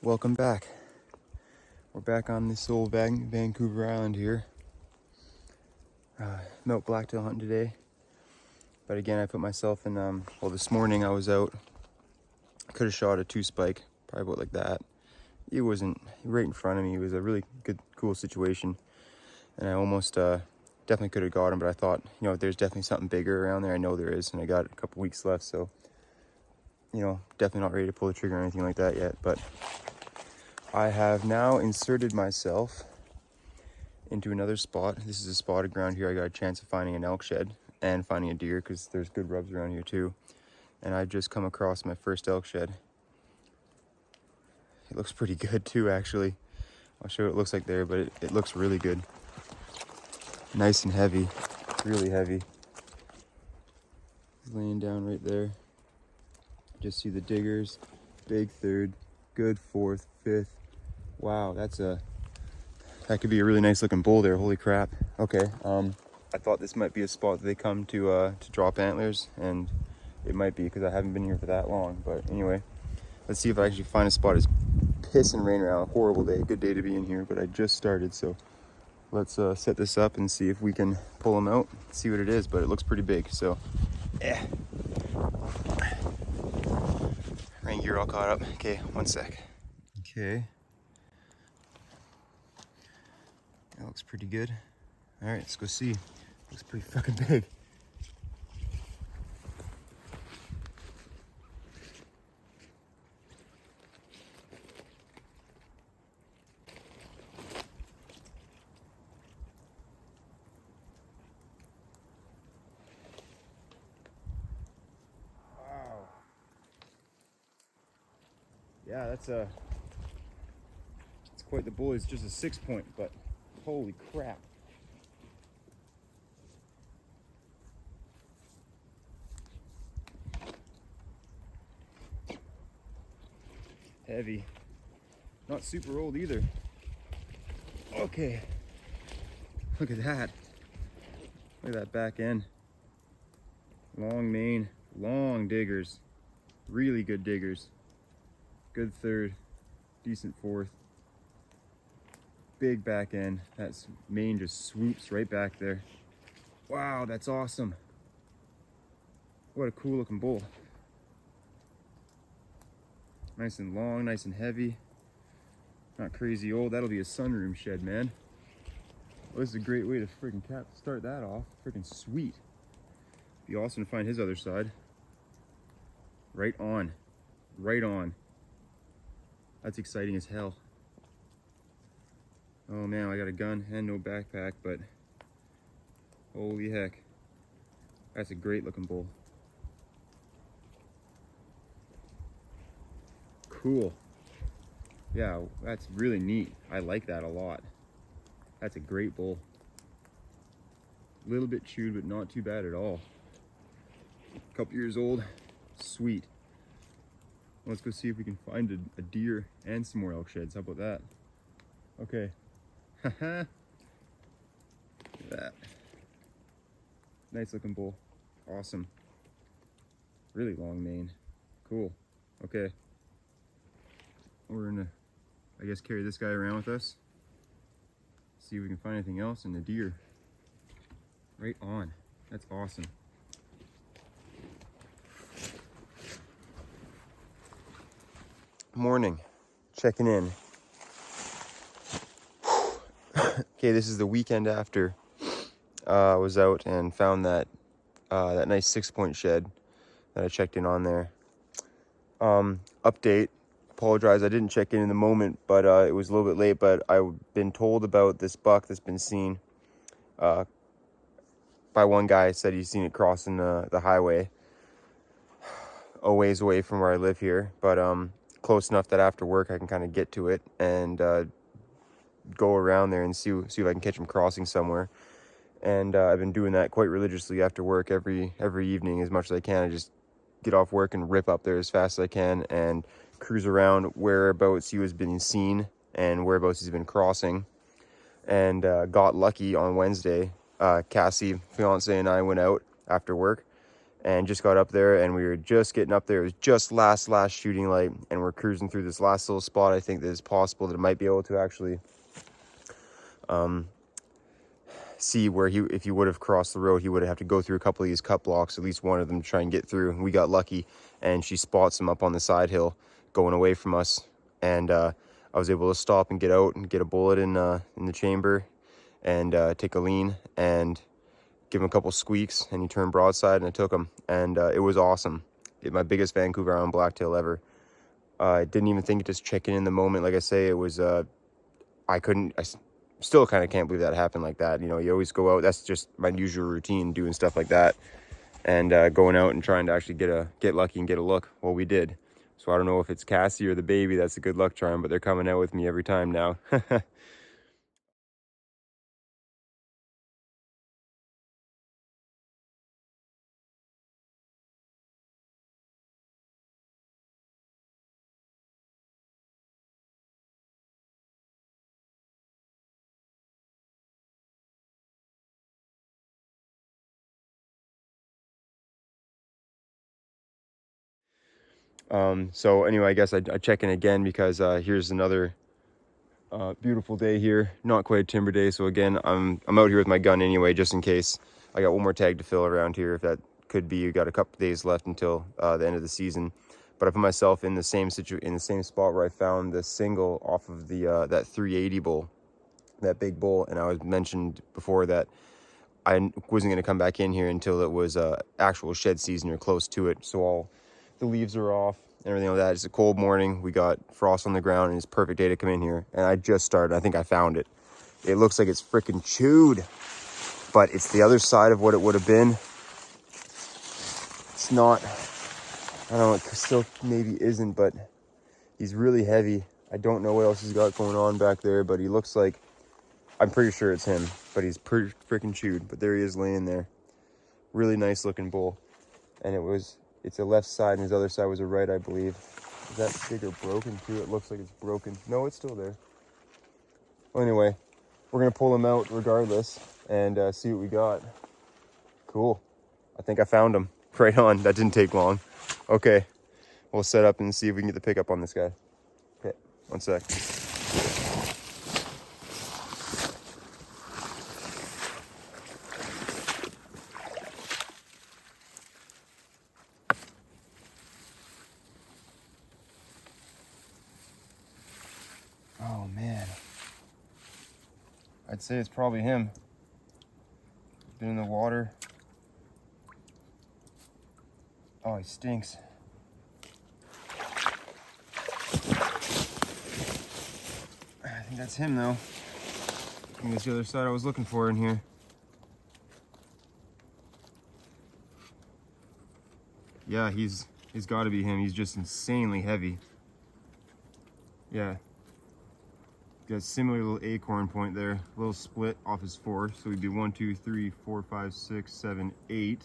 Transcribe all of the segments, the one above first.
Welcome back. We're back on this old Vancouver Island here. Milk blacktail hunting today. But again, I put myself in, well, this morning I was out. I could have shot a 2-spike, probably about like that. It wasn't right in front of me. It was a really good, cool situation. And I almost definitely could have got him, but I thought, there's definitely something bigger around there. I know there is, and I got a couple weeks left, so, definitely not ready to pull the trigger or anything like that yet. But I have now inserted myself into another spot. This is a spot of ground here. I got a chance of finding an elk shed and finding a deer because there's good rubs around here too. And I've just come across my first elk shed. It looks pretty good too, actually. I'll show you what it looks like there, but it looks really good. Nice and heavy, really heavy. He's laying down right there. Just see the diggers, big third, good fourth, fifth. Wow, that could be a really nice looking bull there. Holy crap. Okay, I thought this might be a spot that they come to drop antlers, and it might be because I haven't been here for that long. But anyway, let's see if I actually find a spot. It's pissing rain around. Horrible day. Good day to be in here, but I just started, so let's set this up and see if we can pull them out, see what it is. But it looks pretty big, so yeah. Rain gear all caught up. Okay, one sec. Okay. That looks pretty good. All right, let's go see. Looks pretty fucking big. Wow. Yeah, that's quite the bull. It's just a 6-point, but holy crap. Heavy. Not super old either. Okay. Look at that. Look at that back end. Long mane, long diggers. Really good diggers. Good third, decent fourth. Big back end. That mane just swoops right back there. Wow, that's awesome. What a cool looking bull. Nice and long, nice and heavy. Not crazy old. That'll be a sunroom shed, man. Well, this is a great way to freaking start that off. Freaking sweet. Be awesome to find his other side. Right on. Right on. That's exciting as hell. Oh man, I got a gun and no backpack, but holy heck. That's a great looking bull. Cool. Yeah, that's really neat. I like that a lot. That's a great bull. A little bit chewed, but not too bad at all. A couple years old. Sweet. Let's go see if we can find a deer and some more elk sheds. How about that? Okay. Haha. Look at that. Nice looking bull. Awesome. Really long mane. Cool. Okay. We're gonna, I guess, carry this guy around with us. See if we can find anything else, and the deer. Right on. That's awesome. Morning. Checking in. Okay, this is the weekend after I was out and found that nice 6-point shed that I checked in on there. Update. Apologize, I didn't check in the moment, but it was a little bit late. But I've been told about this buck that's been seen by one guy. Said he's seen it crossing the highway a ways away from where I live here, but close enough that after work I can kind of get to it and go around there and see if I can catch him crossing somewhere. And I've been doing that quite religiously after work every evening as much as I can. I just get off work and rip up there as fast as I can and cruise around whereabouts he was being seen and whereabouts he's been crossing. And got lucky on Wednesday. Cassie, fiance, and I went out after work and just got up there, and we were just getting up there. It was just last shooting light, and we're cruising through this last little spot. I think that it's possible that it might be able to actually see where if he would have crossed the road, he would have to go through a couple of these cut blocks, at least one of them, to try and get through. We got lucky, and she spots him up on the side hill going away from us, and I was able to stop and get out and get a bullet in the chamber, and take a lean and give him a couple squeaks, and he turned broadside, and I took him, and it was awesome. My biggest Vancouver Island blacktail ever. I didn't even think of just checking in the moment. Like I say, it was I still kind of can't believe that happened like that. You know, you always go out, that's just my usual routine, doing stuff like that, and going out and trying to actually get lucky and get a look. Well, we did. So I don't know if it's Cassie or the baby that's a good luck charm, but they're coming out with me every time now. So anyway, I guess I check in again because here's another beautiful day here. Not quite a timber day, so again, I'm out here with my gun anyway, just in case. I got one more tag to fill around here, if that could be. You got a couple days left until the end of the season. But I put myself in the same spot where I found the single off of the that 380 bull, that big bull, and I was mentioned before that I wasn't going to come back in here until it was actual shed season or close to it. So all the leaves are off and everything like that. It's a cold morning. We got frost on the ground, and it's a perfect day to come in here. And I just started. I think I found it. It looks like it's freaking chewed, but it's the other side of what it would have been. It's not, I don't know, it still maybe isn't, but he's really heavy. I don't know what else he's got going on back there, but he looks like, I'm pretty sure it's him, but he's pretty freaking chewed. But there he is laying there. Really nice looking bull. And it's a left side, and his other side was a right, I believe. Is that sticker broken too? It looks like it's broken. No, it's still there. Well, anyway, we're gonna pull him out regardless and see what we got. Cool. I think I found him. Right on. That didn't take long. Okay, we'll set up and see if we can get the pickup on this guy. Okay, one sec. Oh man, I'd say it's probably him. Been in the water. Oh, he stinks. I think that's him though. I think that's the other side I was looking for in here. Yeah, he's got to be him. He's just insanely heavy. Yeah. Got a similar little acorn point there, a little split off his 4. So we'd be 1, 2, 3, 4, 5, 6, 7, 8.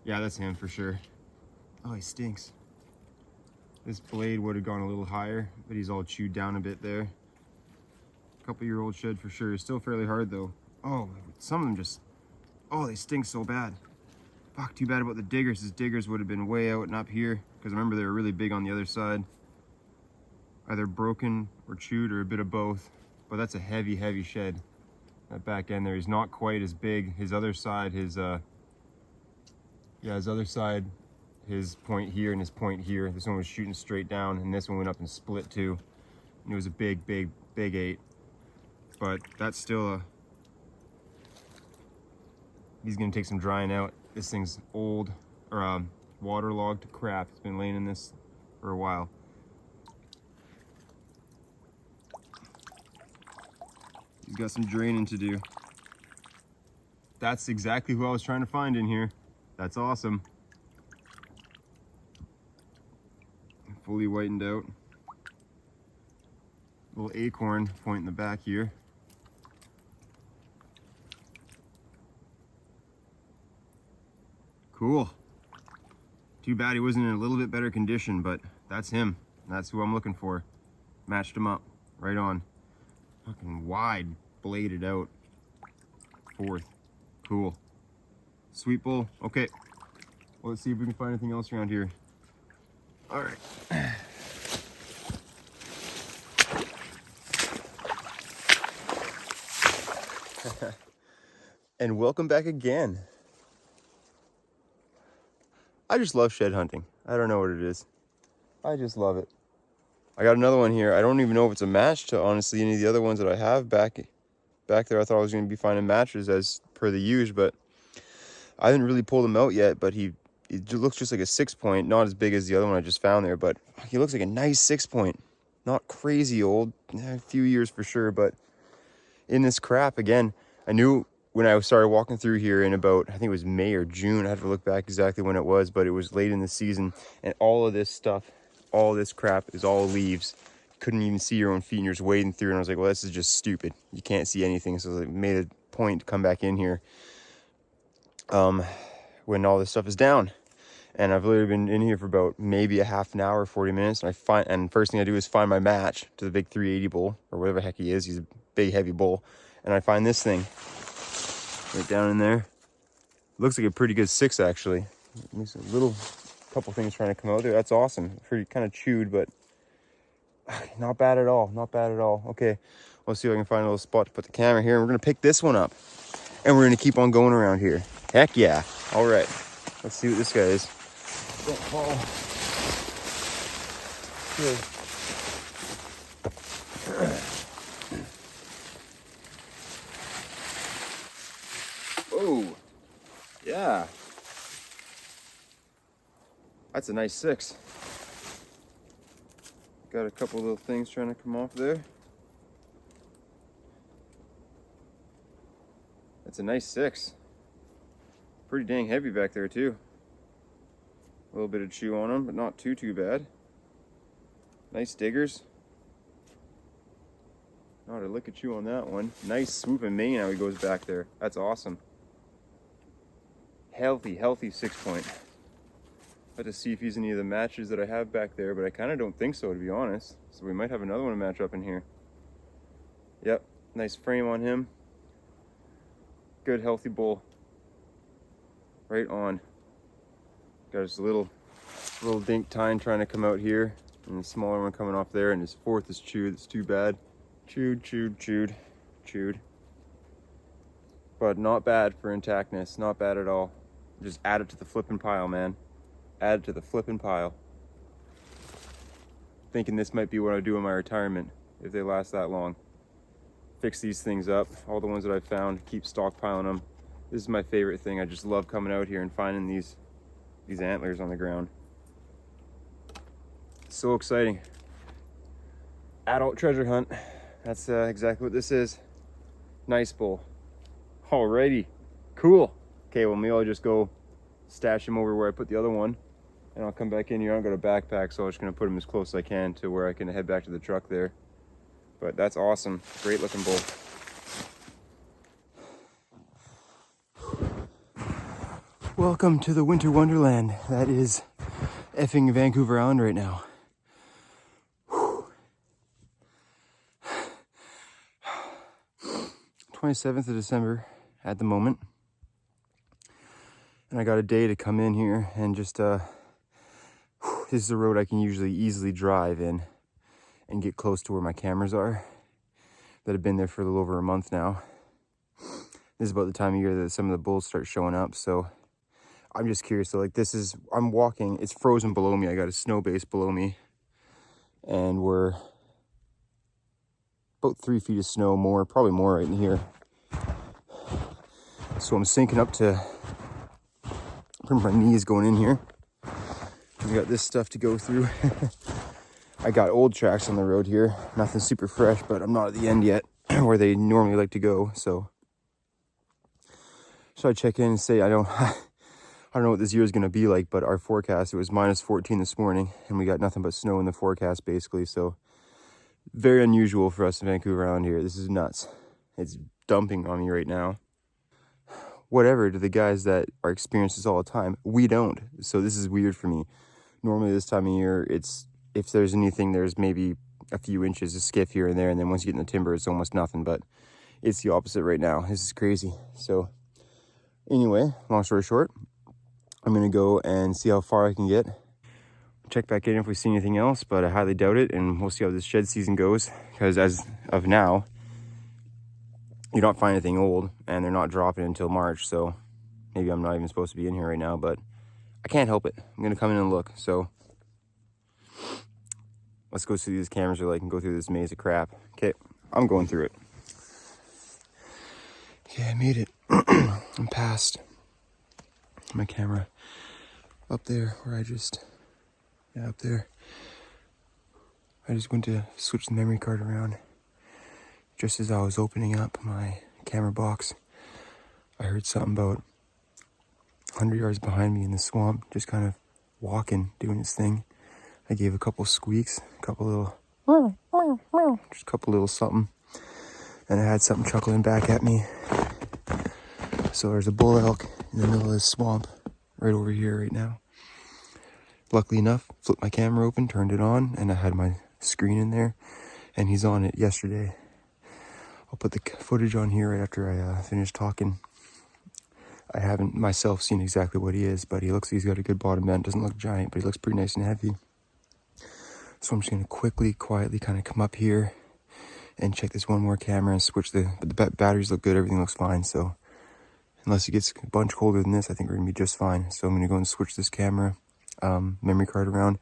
Yeah, that's him for sure. Oh, he stinks. This blade would have gone a little higher, but he's all chewed down a bit there. Couple-year-old shed for sure. Still fairly hard though. Oh, some of them just, oh, they stink so bad. Fuck, too bad about the diggers. His diggers would have been way out and up here, because remember they were really big on the other side. Either broken or chewed or a bit of both. But that's a heavy, heavy shed. That back end there, he's not quite as big. His other side, his other side, his point here and his point here. This one was shooting straight down, and this one went up and split too. And it was a big, big, big 8. But that's still he's gonna take some drying out. This thing's old, or waterlogged to crap. It's been laying in this for a while. He's got some draining to do. That's exactly who I was trying to find in here. That's awesome. Fully whitened out. Little acorn point in the back here. Cool. Too bad he wasn't in a little bit better condition, but that's him. That's who I'm looking for. Matched him up. Right on. Fucking wide, bladed out. 4th. Cool. Sweet bull. Okay. Well, let's see if we can find anything else around here. All right. And welcome back again. I just love shed hunting. I don't know what it is. I just love it. I got another one here. I don't even know if it's a match to honestly any of the other ones that I have back there. I thought I was going to be finding matches as per the usual, but I haven't really pulled him out yet. But he looks just like a 6-point, not as big as the other one I just found there, but he looks like a nice 6-point. Not crazy old, a few years for sure, but in this crap again. I knew when I started walking through here in about, I think it was May or June, I had to look back exactly when it was, but it was late in the season, and all of this stuff, all this crap is all leaves. Couldn't even see your own feet, and you're just wading through, and I was like, well, this is just stupid. You can't see anything, so I made a point to come back in here when all this stuff is down. And I've literally been in here for about maybe a half an hour, 40 minutes, and first thing I do is find my match to the big 380 bull, or whatever the heck he is. He's a big, heavy bull. And I find this thing right down in there. Looks like a pretty good 6, actually. There's a little couple things trying to come out there. That's awesome. Pretty kind of chewed, but not bad at all. Not bad at all. Okay, let's see if I can find a little spot to put the camera here. And we're going to pick this one up. And we're going to keep on going around here. Heck yeah. All right. Let's see what this guy is. Don't fall. Oh, yeah. That's a nice 6. Got a couple little things trying to come off there. That's a nice 6. Pretty dang heavy back there too. A little bit of chew on them, but not too bad. Nice diggers. Not a lick of chew on that one. Nice swooping mane how he goes back there. That's awesome. Healthy 6-point. Have to see if he's any of the matches that I have back there, but I kind of don't think so, to be honest. So we might have another one to match up in here. Yep, nice frame on him. Good healthy bull. Right on. Got his little dink tine trying to come out here, and the smaller one coming off there, and his 4th is chewed. It's too bad. Chewed. But not bad for intactness. Not bad at all. Just add it to the flipping pile, man. Add it to the flipping pile. Thinking this might be what I do in my retirement if they last that long. Fix these things up. All the ones that I've found, keep stockpiling them. This is my favorite thing. I just love coming out here and finding these antlers on the ground. So exciting. Adult treasure hunt. That's exactly what this is. Nice bull. Alrighty. Cool. Okay, well, maybe I'll just go stash him over where I put the other one, and I'll come back in here. I've got a backpack, so I'm just going to put him as close as I can to where I can head back to the truck there. But that's awesome. Great looking bull. Welcome to the winter wonderland. That is effing Vancouver Island right now. 27th of December at the moment. And I got a day to come in here and just, this is a road I can usually easily drive in and get close to where my cameras are that have been there for a little over a month now. This is about the time of year that some of the bulls start showing up, so I'm just curious. So like I'm walking, it's frozen below me. I got a snow base below me, and we're about 3 feet of snow more, probably more right in here. So I'm sinking up to my knees going in here. We got this stuff to go through. I got old tracks on the road here. Nothing super fresh, but I'm not at the end yet where they normally like to go. So I check in and say, I don't know what this year is going to be like, but our forecast, it was -14 this morning, and we got nothing but snow in the forecast basically. So very unusual for us in Vancouver around here. This is nuts. It's dumping on me right now. Whatever to the guys that are experienced this all the time, we don't. So this is weird for me. Normally this time of year, it's, if there's anything, there's maybe a few inches of skiff here and there, and then once you get in the timber, it's almost nothing. But it's the opposite right now. This is crazy. So anyway, long story short, I'm gonna go and see how far I can get. Check back in if we see anything else, but I highly doubt it, and we'll see how this shed season goes, because as of now, you don't find anything old, and they're not dropping until March, so maybe I'm not even supposed to be in here right now, but I can't help it. I'm gonna come in and look, so let's go see these cameras are like and go through this maze of crap. Okay, I'm going through it. Okay, I made it. I'm past my camera up there where up there. I just went to switch the memory card around. Just as I was opening up my camera box, I heard something about 100 yards behind me in the swamp, just kind of walking, doing his thing. I gave a couple squeaks, just a couple little something, and I had something chuckling back at me. So there's a bull elk in the middle of this swamp, right over here right now. Luckily enough, flipped my camera open, turned it on, and I had my screen in there, and he's on it yesterday. I'll put the footage on here right after I finish talking. I haven't myself seen exactly what he is, but he's got a good bottom bend. Doesn't look giant, but he looks pretty nice and heavy. So I'm just gonna quietly kind of come up here and check this one more camera and switch the batteries look good, everything looks fine. So unless it gets a bunch colder than this, I think we're gonna be just fine. So I'm gonna go and switch this camera memory card around.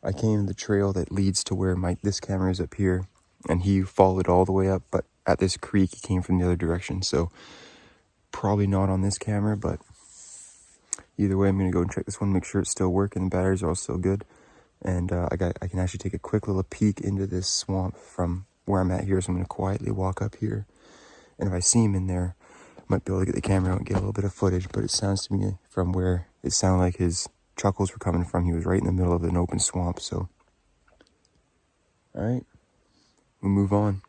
I came the trail that leads to where this camera is up here, and he followed all the way up, but at this creek he came from the other direction. So probably not on this camera, but either way, I'm gonna go and check this one, make sure it's still working, the batteries are all still good, and I can actually take a quick little peek into this swamp from where I'm at here. So I'm gonna quietly walk up here, and if I see him in there, I might be able to get the camera out and get a little bit of footage. But it sounds to me from where it sounded like his chuckles were coming from, he was right in the middle of an open swamp. So all right, we'll move on.